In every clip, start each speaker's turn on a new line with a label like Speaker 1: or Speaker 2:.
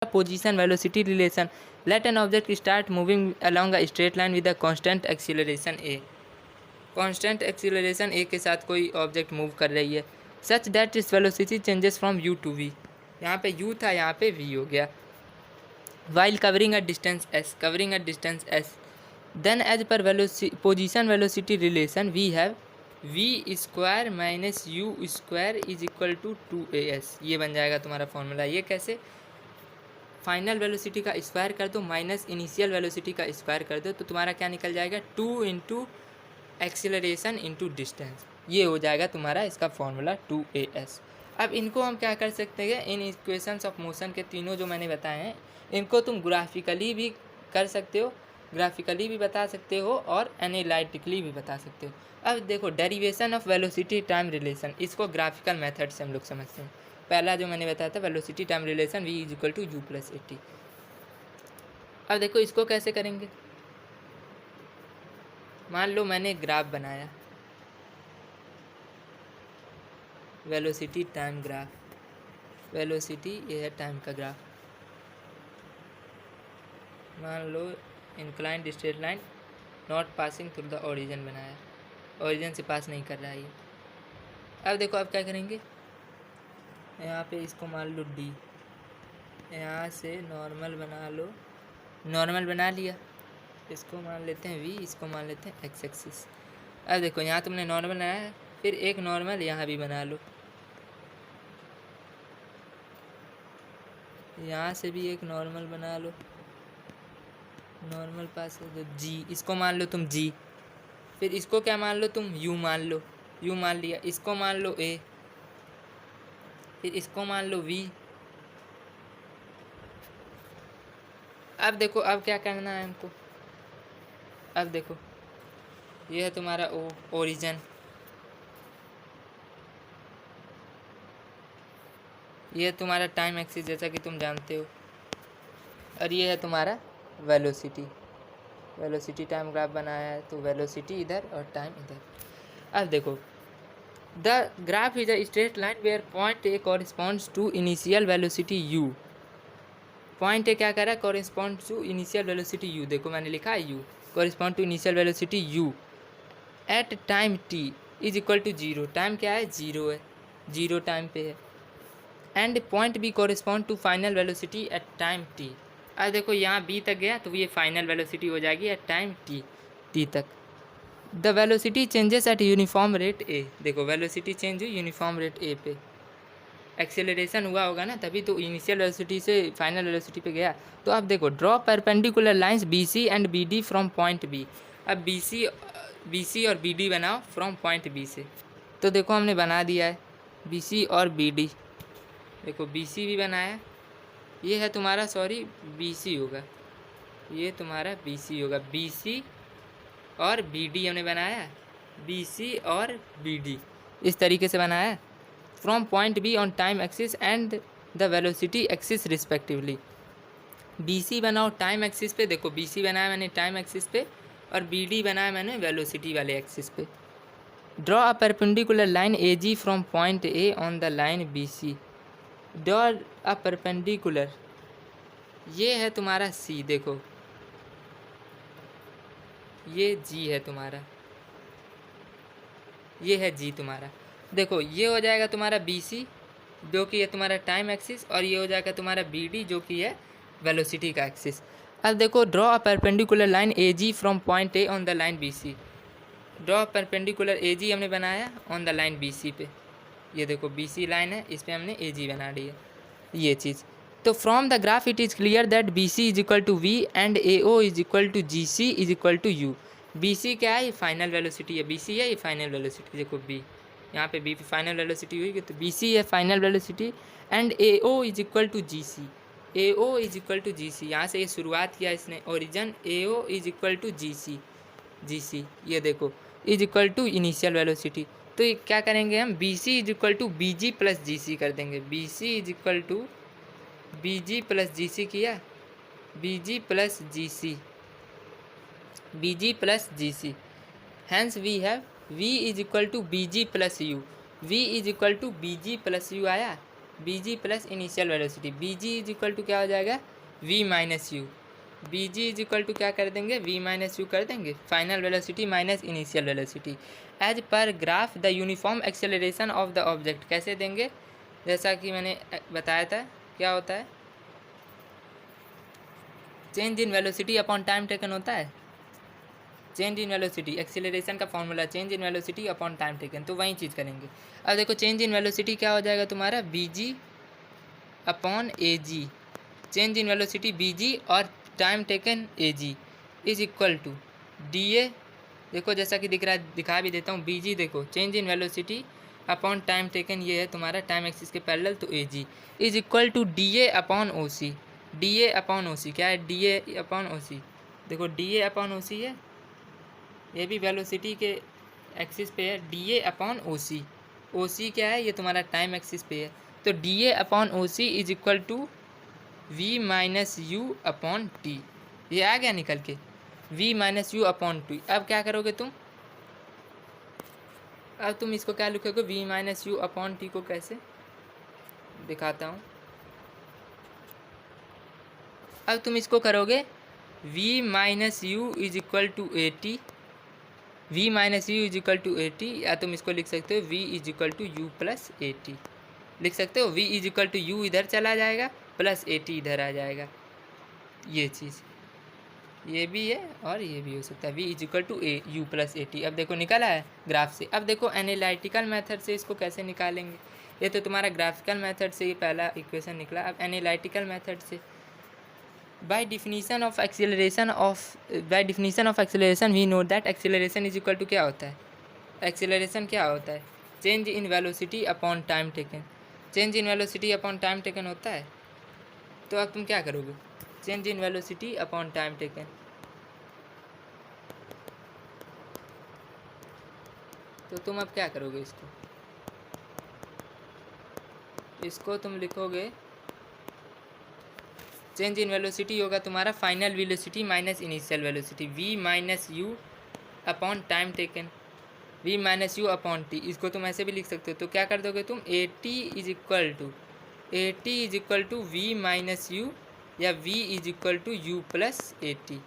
Speaker 1: position velocity relation. Let an object start moving along a straight line with a constant acceleration a. constant acceleration a के साथ कोई object move कर रही है such that इस velocity changes from u to v. यहाँ पे u था, यहाँ पे v हो गया. while covering a distance s. then as per position velocity relation we have v square minus u square is equal to 2as. ये बन जाएगा तुम्हारा फॉर्मूला. ये कैसे? फाइनल वेलोसिटी का स्क्वायर कर दो माइनस इनिशियल वेलोसिटी का स्क्वायर कर दो तो तुम्हारा क्या निकल जाएगा 2 इंटू एक्सीलरेशन इंटू डिस्टेंस. ये हो जाएगा तुम्हारा इसका फॉर्मूला 2as. अब इनको हम क्या कर सकते हैं, इन इक्वेशंस ऑफ मोशन के तीनों जो मैंने बताए हैं इनको तुम ग्राफिकली भी कर सकते हो, ग्राफिकली भी बता सकते हो और एनालिटिकली भी बता सकते हो. अब देखो derivation of velocity time relation, इसको ग्राफिकल मेथड से हम लोग समझते हैं. पहला जो मैंने बताया था velocity time relation v is equal to u plus 80. अब देखो इसको कैसे करेंगे. मान लो मैंने ग्राफ बनाया, वेलोसिटी टाइम ग्राफ, वेलोसिटी ये है टाइम का ग्राफ. मान लो inclined straight line not passing through the origin बनाया, ओरिजिन से पास नहीं कर रहा है ये. अब देखो अब क्या करेंगे, यहाँ पे इसको मान लो d, यहाँ से नॉर्मल बना लो, नॉर्मल बना लिया, इसको मान लेते हैं v, इसको मान लेते हैं x एक्सिस. अब देखो यहाँ तुमने नॉर्मल बनाया है, फिर एक नॉर्मल यहाँ भी बना लो, यहाँ से भी एक नॉर्मल बना लो, नॉर्मल पास है g, इसको मान लो तुम g, फिर इसको क्या मान लो तुम u मान लो, u मान लिया, इसको मान लो a, फिर इसको मान लो v. अब देखो अब क्या करना है हमको. अब देखो ये है तुम्हारा ओरिजिन, ये है तुम्हारा टाइम एक्सिस जैसा कि तुम जानते हो, और ये है तुम्हारा वेलोसिटी. वेलोसिटी टाइम ग्राफ बनाया है तो वेलोसिटी इधर और टाइम इधर. अब देखो the graph is a straight line where point A corresponds to initial velocity u. Point A क्या कर रहा है, correspond to initial velocity u. देखो मैंने लिखा है u correspond to initial velocity u at time t is equal to 0. Time क्या है, 0 है, 0 टाइम पे है. And point b correspond to final velocity at time t. अब देखो यहाँ b तक गया तो ये फाइनल वेलोसिटी हो जाएगी एट टाइम t तक. The velocity changes at uniform rate a. देखो वेलोसिटी चेंज हुई यूनिफॉर्म रेट a पे, एक्सेलरेशन हुआ होगा ना, तभी तो इनिशियल वेलोसिटी से फाइनल वेलोसिटी पे गया. तो अब देखो draw perpendicular lines BC and BD from point B. अब BC और BD बनाओ फ्रॉम पॉइंट B से. तो देखो हमने बना दिया है BC और BD. देखो BC भी बनाया, ये है तुम्हारा सॉरी BC होगा, ये तुम्हारा BC होगा. BC और BD हमने बनाया, BC और BD इस तरीके से बनाया from point B on time axis and the velocity axis respectively. BC बनाओ टाइम एक्सिस पे, देखो BC बनाया मैंने टाइम एक्सिस पे और BD बनाया मैंने वेलोसिटी वाले एक्सिस पे. Draw a perpendicular line AG from point A on the line BC. Draw a perpendicular, ये है तुम्हारा C. देखो ये G है तुम्हारा, ये है G तुम्हारा. देखो ये हो जाएगा तुम्हारा BC जो कि है तुम्हारा टाइम एक्सिस, और ये हो जाएगा तुम्हारा BD जो कि है वेलोसिटी का एक्सिस. अब देखो draw a perpendicular line AG from point A on the line BC. Draw perpendicular AG हमने बनाया ऑन द लाइन BC पे, ये देखो BC लाइन है, इस पर हमने AG बना ली है ये चीज़. तो from the graph it is clear that BC is equal to V and AO is equal to GC is equal to U. BC क्या है, ये फाइनल वेलोसिटी है, BC है ये फाइनल वेलोसिटी. देखो B यहाँ पे B फाइनल वेलोसिटी हुई तो BC है final velocity and AO is equal to GC. AO is equal to GC, यहाँ से ये शुरुआत किया इसने origin. AO is equal to GC ये देखो is equal to initial velocity. तो ये क्या करेंगे हम, BC is equal to BG plus GC कर देंगे. BC is equal to BG plus GC किया, BG plus GC. Hence we have V is equal to BG plus U. V is equal to BG plus U आया, B G plus initial velocity, B G is equal to क्या हो जाएगा, v minus u, B G is equal to क्या कर देंगे, v minus u कर देंगे, final velocity minus initial velocity as per graph the uniform acceleration of the object. कैसे देंगे, जैसा कि मैंने बताया था क्या होता है, change in velocity upon time taken होता है, चेंज इन वेलोसिटी एक्सीलरेशन का formula change in velocity upon time taken, तो वही चीज़ करेंगे। अब देखो चेंज इन वेलोसिटी क्या हो जाएगा तुम्हारा, B G upon A G, change in velocity B G और time taken A G is equal to D A, देखो जैसा कि दिख रहा है दिखा भी देता हूँ, बी जी देखो change in velocity upon time taken, ये है तुम्हारा टाइम एक्सिस के पैरेलल, तो A G is equal to D A upon O C, D A upon O C क्या है, डी ए अपॉन ओ सी, देखो डी ए अपॉन ओ सी है, ये भी वेलोसिटी के एक्सिस पे है, D A upon O C, O C क्या है, ये तुम्हारा टाइम एक्सिस पे है, तो D A upon O C is equal to v minus you upon t, ये आ गया निकल के, v minus you upon t. अब क्या करोगे तुम, अब तुम इसको क्या लिखोगे, v minus you upon t को कैसे दिखाता हूँ, अब तुम इसको करोगे v minus you is equal to A T, we minus you is equal to A t, या तुम इसको लिख सकते हो v is equal to u plus a t, लिख सकते हो v is equal to u इधर चला जाएगा प्लस ए टी इधर आ जाएगा, ये चीज़ ये भी है और ये भी हो सकता है, v is equal to a you plus a t. अब देखो निकला है ग्राफ से। अब देखो एनालिटिकल मेथड से इसको कैसे निकालेंगे, ये तो तुम्हारा ग्राफिकल मेथड से ये पहला इक्वेशन निकला। अब एनालिटिकल मेथड से by definition of acceleration we know that acceleration is equal to क्या होता है, एक्सेलरेशन क्या होता है, change in velocity upon time taken, change in velocity upon time taken होता है। तो अब तुम क्या करोगे, change in velocity upon time taken, तो तुम अब क्या करोगे, इसको तुम लिखोगे, चेंज इन वेलोसिटी होगा तुम्हारा final velocity minus initial velocity, v minus you upon time taken, v minus you upon T, इसको तुम ऐसे भी लिख सकते हो। तो क्या कर दोगे तुम, a t is equal to v minus u या v is equal to u plus a t.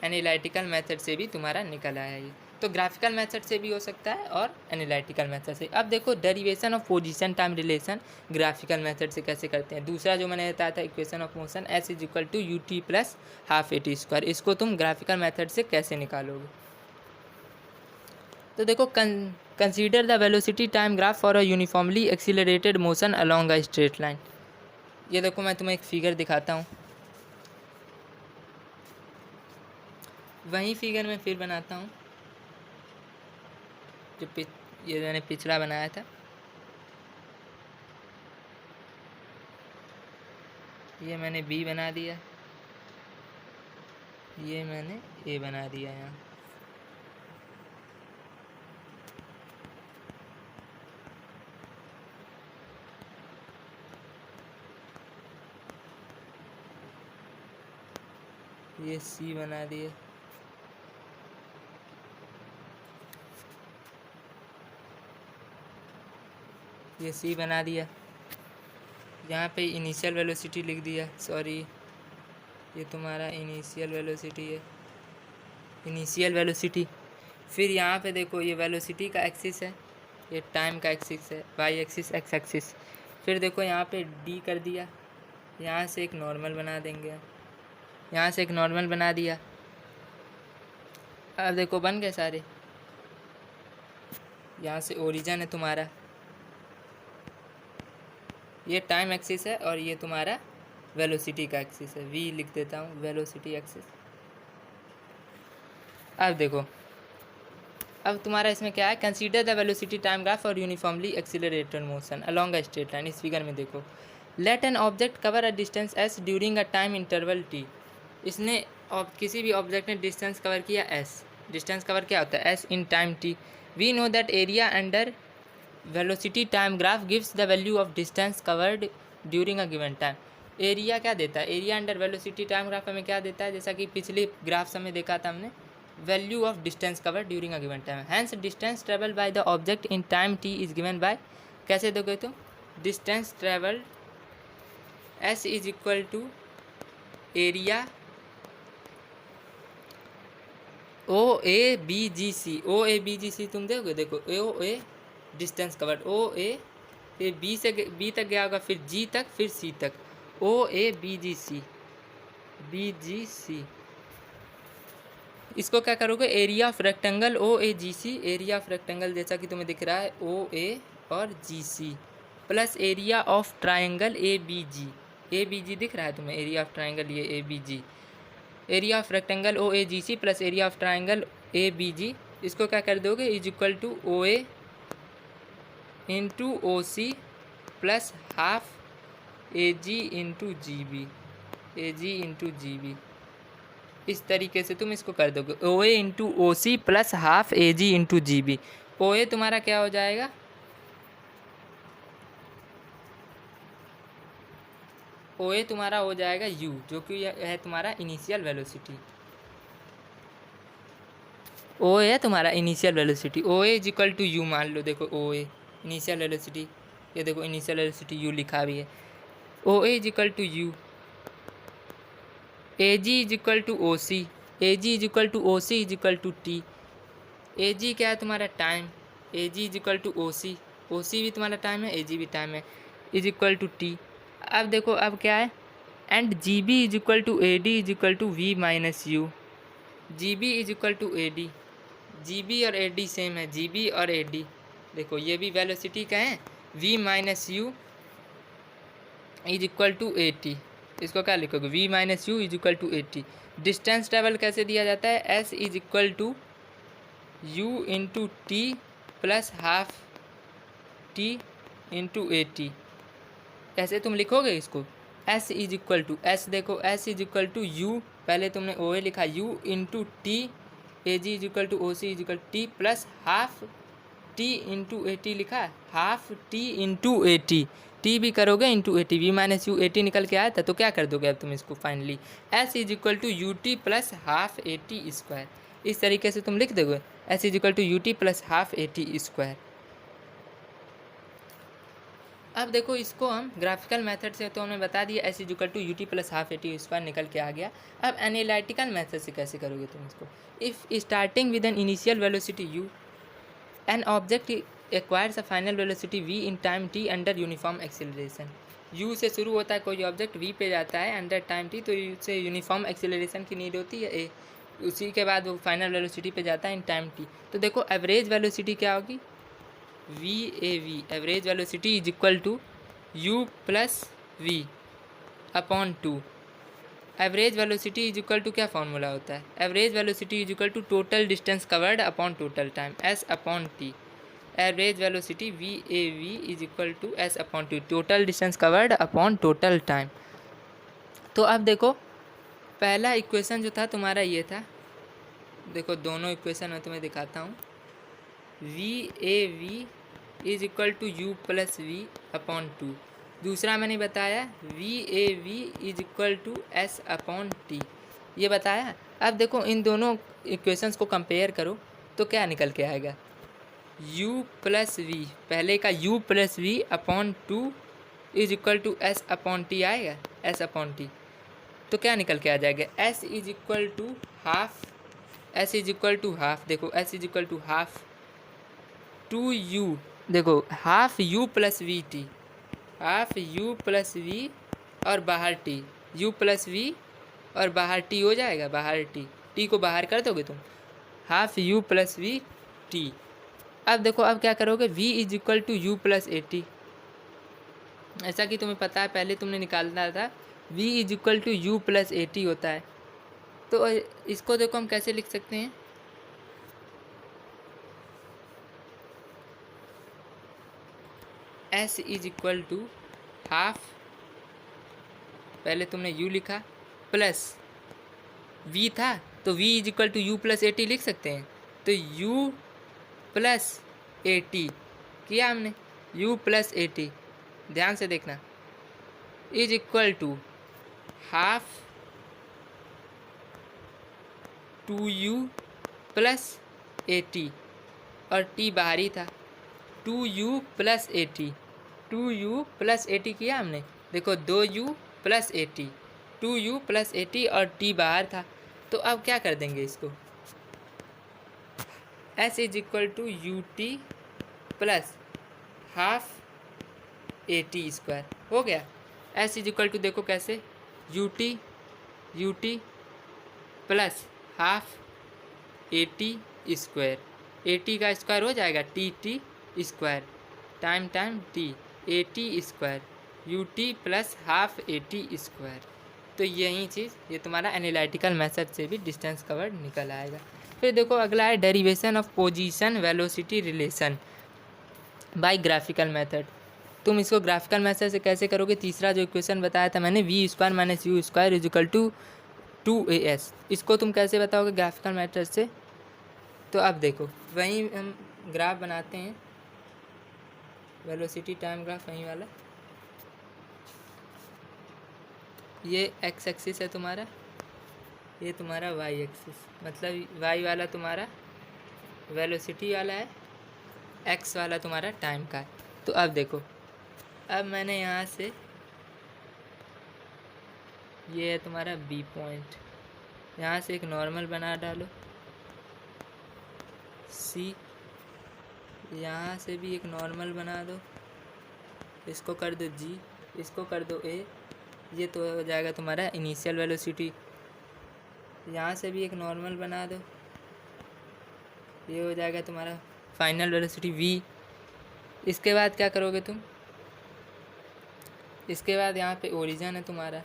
Speaker 1: Analytical method से भी तुम्हारा निकल आया ये, तो ग्राफिकल मेथड से भी हो सकता है और एनालिटिकल मेथड से। अब देखो derivation of position time relation graphical method से कैसे करते हैं। दूसरा जो मैंने बताया था equation of motion s is equal to u t plus half a t square, इसको तुम ग्राफिकल मेथड से कैसे निकालोगे। तो देखो consider the velocity time graph for a uniformly accelerated motion along a straight line. ये देखो मैं तुम्हें एक फिगर दिखाता हूँ, वही फिगर मैं फिर बनाता हूँ जो ये मैंने पिछला बनाया था। ये मैंने बी बना दिया, ये मैंने ए बना दिया यहाँ। ये सी बना दिए, ये सी बना दिया, यहाँ पे इनिशियल वेलोसिटी लिख दिया, सॉरी ये तुम्हारा इनिशियल वेलोसिटी है, इनिशियल वेलोसिटी। फिर यहाँ पे देखो ये वेलोसिटी का एक्सिस है, ये टाइम का एक्सिस है, वाई एक्सिस एक्स एक्सिस। फिर देखो यहाँ पे डी कर दिया, यहाँ से एक नॉर्मल बना देंगे, यहाँ से एक नॉर्मल बना दिया। अब देखो बन गए सारे, यहाँ से ओरिजिन है तुम्हारा, ये टाइम एक्सिस है और ये तुम्हारा वेलोसिटी का एक्सिस है, v लिख देता हूँ वेलोसिटी एक्सिस। अब देखो अब तुम्हारा इसमें क्या है, consider the velocity time graph और uniformly accelerated motion along a straight line. इस फिगर में देखो, let an object cover a distance s during a time interval t। इसने किसी भी ऑब्जेक्ट ने डिस्टेंस कवर किया s, डिस्टेंस कवर क्या होता है s in time t। We know that area under velocity time graph gives the value of distance covered during a given time. Area क्या देता है, area under velocity time graph हमें क्या देता है, जैसा कि पिछले ग्राफ में देखा था हमने, value of distance covered during a given time. Hence distance travel by the object in time T is given by, कैसे दोगे तुम, distance travelled, S is equal to area O A B G C. O A B G C तुम देखोगे, देखो O ए distance covered, ओ ए फिर B से B तक गया होगा, फिर जी तक, फिर सी तक, ओ A B G C, B G सी। इसको क्या करोगे, area of rectangle O A G C, area of rectangle जैसा कि तुम्हें दिख रहा है ओ ए और G C, plus area of triangle A B G. A B G दिख रहा है तुम्हें, एरिया ऑफ ट्राइंगल ये A B G, area of rectangle O A G C plus area of triangle A B G. इसको क्या कर दोगे, is equal to O A into O C plus half A G into G B, A G into G B. इस तरीके से तुम इसको कर दोगे, O A into O C plus half A G into G B. O A तुम्हारा क्या हो जाएगा, ओ ए तुम्हारा हो जाएगा u, जो कि है तुम्हारा इनिशियल वेलोसिटी। ओ ए है तुम्हारा initial velocity, O A is equal to u मान लो। देखो ओ ए इनिशियल वेलोसिटी, ये देखो इनिशियल वेलोसिटी u लिखा भी है। O A is equal to U, A G is equal to O C, A G is equal to O C is equal to T. A G क्या है तुम्हारा time, A G is equal to O C भी तुम्हारा time है, ए जी भी time है, is equal to T. अब देखो अब क्या है, and G B is equal to A D is equal to v minus u. G B is equal to A D, G B और ए डी सेम है, जी B और A D देखो ये भी वेलोसिटी का है, V minus you is equal to A T. इसको क्या लिखोगे, V minus you is equal to A T. Distance travel कैसे दिया जाता है, S is equal to U into T plus half T into A T. ऐसे तुम लिखोगे इसको, S is equal to, S देखो S is equal to U, पहले तुमने ओ ए लिखा, U into T, A G is equal to O C is equal T plus half T into A T लिखा, half T into A T, T भी करोगे into A T, we minus U A T निकल के आया था, तो क्या कर दोगे अब तुम इसको finally, s is equal to u t plus half a t square. इस तरीके से तुम लिख दोगे, s is equal to u t plus half a t square. अब देखो इसको हम ग्राफिकल मेथड से तो हमने बता दिया, s is equal to u t plus half a t square निकल के आ गया। अब एनालिटिकल मेथड से कैसे करोगे तुम इसको, if starting with an initial velocity u, an object acquires a final velocity v in time t under uniform acceleration. U से शुरू होता है कोई ऑब्जेक्ट, वी पे जाता है अंडर टाइम टी, तो उससे यूनिफॉर्म एक्सेलरेशन की नीड होती है ए, उसी के बाद वो फाइनल वेलोसिटी पे जाता है इन टाइम टी। तो देखो एवरेज वेलोसिटी क्या होगी, v a v, average velocity is equal to u plus we upon two. Average velocity is equal to क्या फॉर्मूला होता है, average velocity is equal to total distance covered upon total time, s upon t. Average velocity v a v is equal to S upon t, total distance covered upon total time. तो अब देखो पहला equation जो था तुम्हारा ये था, देखो दोनों इक्वेशन मैं तुम्हें दिखाता हूँ, v a v is equal to u plus we upon two. दूसरा मैंने बताया v a v is equal to S upon t, ये बताया। अब देखो इन दोनों इक्वेशंस को कंपेयर करो तो क्या निकल के आएगा, u प्लस वी, पहले का u plus we upon two is equal to S upon T आएगा, एस अपॉन टी। तो क्या निकल के आ जाएगा, s is equal to half, s is equal to half, देखो s is equal to half two U, देखो half u plus we T, half u plus V और बाहर t, u प्लस वी और बाहर t हो जाएगा, बाहर t को बाहर कर दोगे तुम, half u plus we t. अब देखो अब क्या करोगे, v is equal to u plus a t, ऐसा कि तुम्हें पता है पहले तुमने निकालना था v is equal to u plus a t होता है। तो इसको देखो हम कैसे लिख सकते हैं, s is equal to half, पहले तुमने u लिखा प्लस v था तो v is equal to u plus a t लिख सकते हैं, तो u प्लस ए टी किया हमने, u प्लस ए टी ध्यान से देखना, is equal to half two u plus a t और t बाहरी था, two u plus a t 2u plus 80 किया हमने, देखो 2u प्लस 80, 2u प्लस 80 और t बाहर था। तो अब क्या कर देंगे इसको, s is equal to u t plus half a t square हो गया। s इज इक्वल टू देखो कैसे, u t plus half a t square, a t का स्क्वायर हो जाएगा t square time t, a t square u t plus half a t square. तो यही चीज़ ये तुम्हारा एनालिटिकल मेथड से भी डिस्टेंस कवर्ड निकल आएगा। फिर देखो अगला है derivation of position velocity relation by graphical method. तुम इसको ग्राफिकल मेथड से कैसे करोगे, तीसरा जो इक्वेशन बताया था मैंने v square minus u square is equal to 2as, इसको तुम कैसे बताओगे ग्राफिकल मेथड से। तो अब देखो वहीं हम ग्राफ बनाते हैं, वेलोसिटी टाइम ग्राफ वहीं वाला, ये एक्स एक्सिस है तुम्हारा, ये तुम्हारा वाई एक्सिस, मतलब वाई वाला तुम्हारा वेलोसिटी वाला है, एक्स वाला तुम्हारा टाइम का है। तो अब देखो, अब मैंने यहाँ से, ये है तुम्हारा बी पॉइंट, यहाँ से एक नॉर्मल बना डालो, सी, यहाँ से भी एक नॉर्मल बना दो, इसको कर दो जी, इसको कर दो ए, ये तो हो जाएगा तुम्हारा इनिशियल वेलोसिटी। यहाँ से भी एक नॉर्मल बना दो, ये हो जाएगा तुम्हारा फाइनल वेलोसिटी वी। इसके बाद क्या करोगे तुम, इसके बाद यहाँ पे ओरिजिन है तुम्हारा,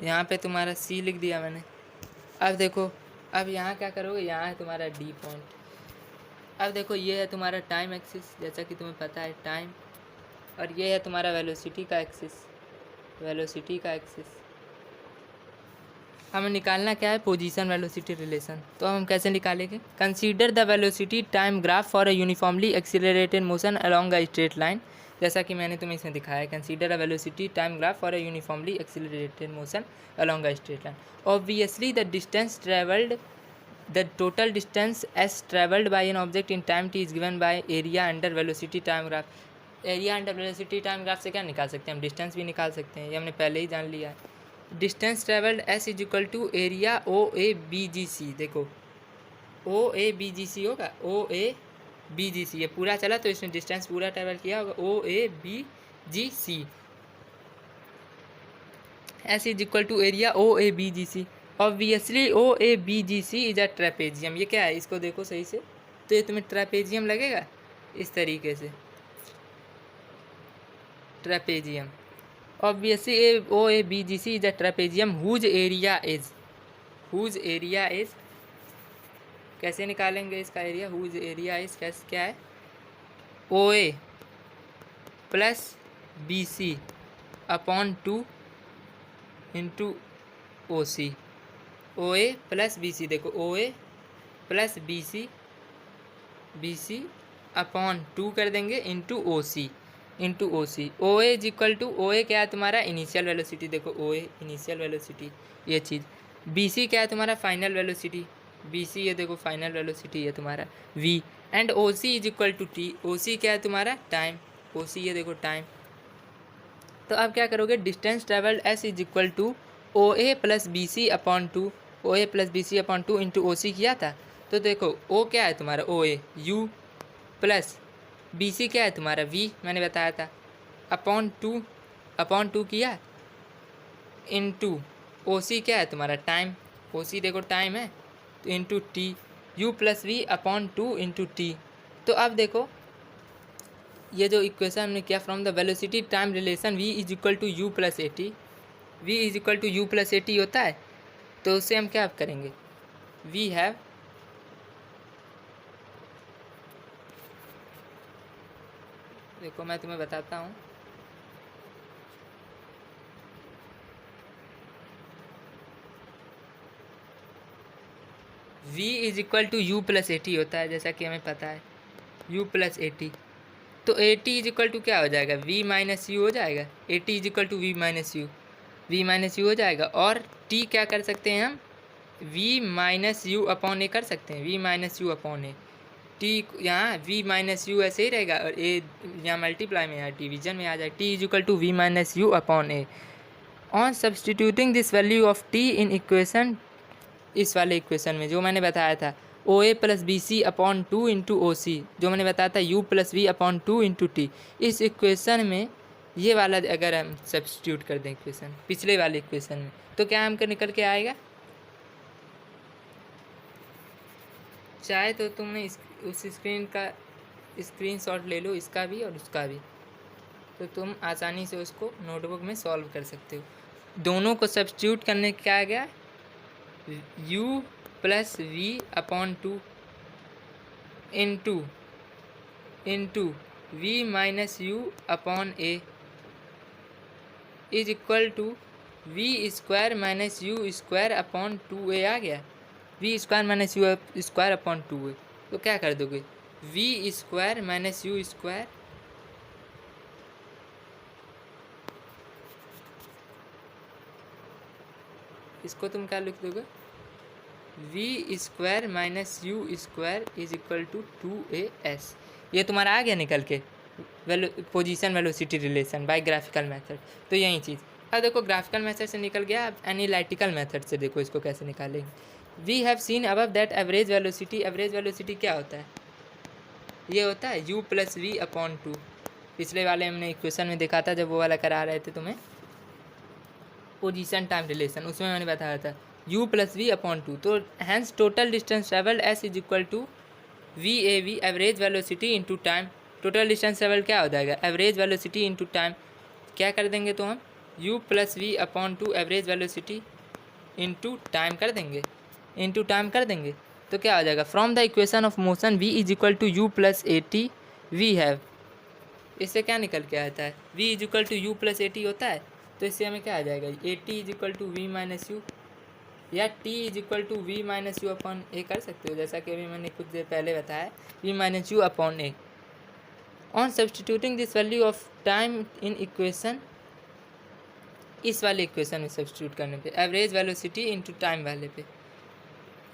Speaker 1: यहाँ पे तुम्हारा सी लिख दिया मैंने। अब देखो, अब यहाँ क्या करोगे, यहाँ है तुम्हारा डी पॉइंट। अब देखो ये है तुम्हारा टाइम एक्सिस, जैसा कि तुम्हें पता है टाइम, और ये है तुम्हारा वेलोसिटी का एक्सिस, वेलोसिटी का एक्सिस। हमें निकालना क्या है, पोजीशन वेलोसिटी रिलेशन। तो हम कैसे निकालेंगे, consider the velocity time graph for a uniformly accelerated motion along a straight line, जैसा कि मैंने तुम्हें इसमें दिखाया है, consider a velocity time graph for a uniformly accelerated motion along a straight line. Obviously the distance travelled, the total distance as traveled by an object in time t is given by area under velocity time graph। Area under velocity time graph से क्या निकाल सकते हैं हम, distance भी निकाल सकते हैं, ये हमने पहले ही जान लिया है। Distance travelled S is equal to area O A B G C, देखो ओ ए बी जी सी होगा, ओ ए बी जी सी, ये पूरा चला तो इसने डिस्टेंस पूरा ट्रेवल किया होगा, O A B G C, S is equal to area O A B G C. Obviously O A B G C is a trapezium, ये क्या है, इसको देखो सही से, तो ये तुम्हें ट्रेपेजियम लगेगा इस तरीके से, trapezium. Obviously O A B G C is a trapezium whose area is, कैसे निकालेंगे इसका एरिया, हुज एरिया इज कैसे, क्या है, O A plus B C upon 2 into O C, O A plus B C, देखो O A plus B C upon 2 कर देंगे into O C, O A is equal to, O A क्या है तुम्हारा initial velocity, देखो O ए initial velocity ये चीज़, B C क्या है तुम्हारा फाइनल वेलोसिटी, बी सी ये देखो फाइनल वेलोसिटी है तुम्हारा V, and O C is equal to T, O C क्या है तुम्हारा टाइम, ओ सी ये देखो टाइम। तो अब क्या करोगे, distance travelled S is equal to O A plus B C upon 2, O A plus B C upon 2 into O C किया था, तो देखो ओ क्या है तुम्हारा O A you plus B C क्या है तुम्हारा वी, मैंने बताया था, अपॉन टू किया इंटू ओ सी क्या है तुम्हारा टाइम, ओ सी देखो टाइम है, तो into t, u plus we upon 2 into t. तो अब देखो ये जो इक्वेशन हमने किया from the velocity time relation v is equal to u plus a T, v is equal to u plus a t होता है, तो उससे हम क्या करेंगे, वी हैव देखो मैं तुम्हें बताता हूँ, v is equal to u plus a t होता है, जैसा कि हमें पता है u प्लस ए टी, तो a t is equal to क्या हो जाएगा, v माइनस यू हो जाएगा, a t is equal to v minus u हो जाएगा, और t क्या कर सकते हैं हम, v माइनस यू अपॉन ए कर सकते हैं, v minus you upon A, T यहाँ v माइनस यू ऐसे ही रहेगा और a यहाँ मल्टीप्लाई में है, डिवीजन में आ जाए, t is equal to v minus you upon A. On substituting this value of t in equation, इस वाले इक्वेशन में जो मैंने बताया था O A plus B C upon 2 into O C, जो मैंने बताया था u plus we upon 2 into T, इस इक्वेशन में ये वाला अगर हम सब्सटीट्यूट कर दें इक्वेशन पिछले वाले इक्वेशन में, तो क्या हमको निकल के आएगा। चाहे तो तुमने उस स्क्रीन का स्क्रीनशॉट ले लो, इसका भी और उसका भी, तो तुम आसानी से उसको नोटबुक में सॉल्व कर सकते हो। दोनों को सब्सटीट्यूट करने क्या आ गया, u plus we upon 2 into v minus you upon a is equal to v square minus u square upon 2a आ गया, v square minus u square upon 2a। तो क्या कर दोगे, v square minus u square इसको तुम क्या लिख दोगे, v square minus u square is equal to 2as। ये तुम्हारा आ गया निकल के position velocity relation by graphical method. तो यही चीज़ अब देखो ग्राफिकल मेथड से निकल गया, अब एनालिटिकल मेथड से देखो इसको कैसे निकालेंगे। We have seen above that average velocity क्या होता है, ये होता है u प्लस वी अपॉन 2। पिछले वाले हमने इक्वेशन में देखा था जब वो वाला करा रहे थे तुम्हें पोजीशन टाइम रिलेशन, उसमें मैंने बताया था u प्लस वी अपॉन 2। तो hence total distance travelled s is equal to v a v average velocity into time. Total distance travel क्या हो जाएगा, एवरेज वेलोसिटी इंटू टाइम। क्या कर देंगे तो हम u plus we upon 2 average velocity into time कर देंगे, तो क्या हो जाएगा, from the equation of motion v is equal to u plus a T we have, इससे क्या निकल के आता है, v is equal to u plus a t होता है, तो इससे हमें क्या आ जाएगा, a t is equal to v minus u या t is equal to v minus you upon ए कर सकते हो, जैसा कि अभी मैंने कुछ देर पहले बताया v minus you upon A. On substituting this value of time in equation, इस वाले इक्वेशन में सब्सटीट्यूट करने पे एवरेज वेलोसिटी इंटू टाइम वाले पे,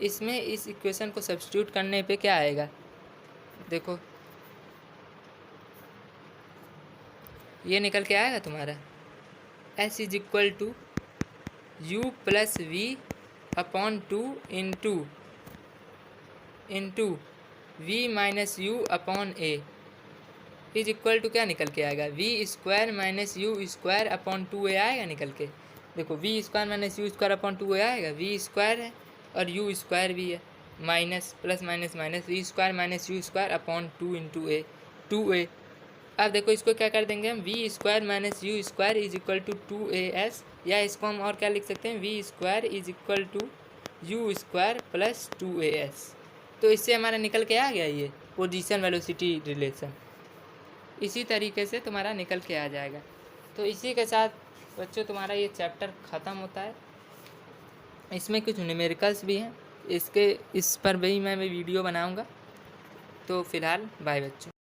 Speaker 1: इसमें इस इक्वेशन को सब्सटीट्यूट करने पे क्या आएगा, देखो ये निकल के आएगा तुम्हारा s is equal to u plus we upon 2 into v minus you upon a is equal to क्या निकल के आएगा, v square minus u square upon 2a आएगा निकल के। देखो v square minus u square upon 2a आएगा, v square है और यू स्क्वायर भी है, minus plus minus minus v square minus u square upon 2 into a 2a। अब देखो इसको क्या कर देंगे हम, v square minus u square is equal to 2as, या इसको हम और क्या लिख सकते हैं, v square is equal to u square plus 2as। तो इससे हमारा निकल के आ गया ये पोजीशन वेलोसिटी रिलेशन, इसी तरीके से तुम्हारा निकल के आ जाएगा। तो इसी के साथ बच्चों तुम्हारा ये चैप्टर ख़त्म होता है। इसमें कुछ न्यूमेरिकल्स भी हैं, इस पर भी मैं वीडियो बनाऊंगा। तो फ़िलहाल बाय बच्चों।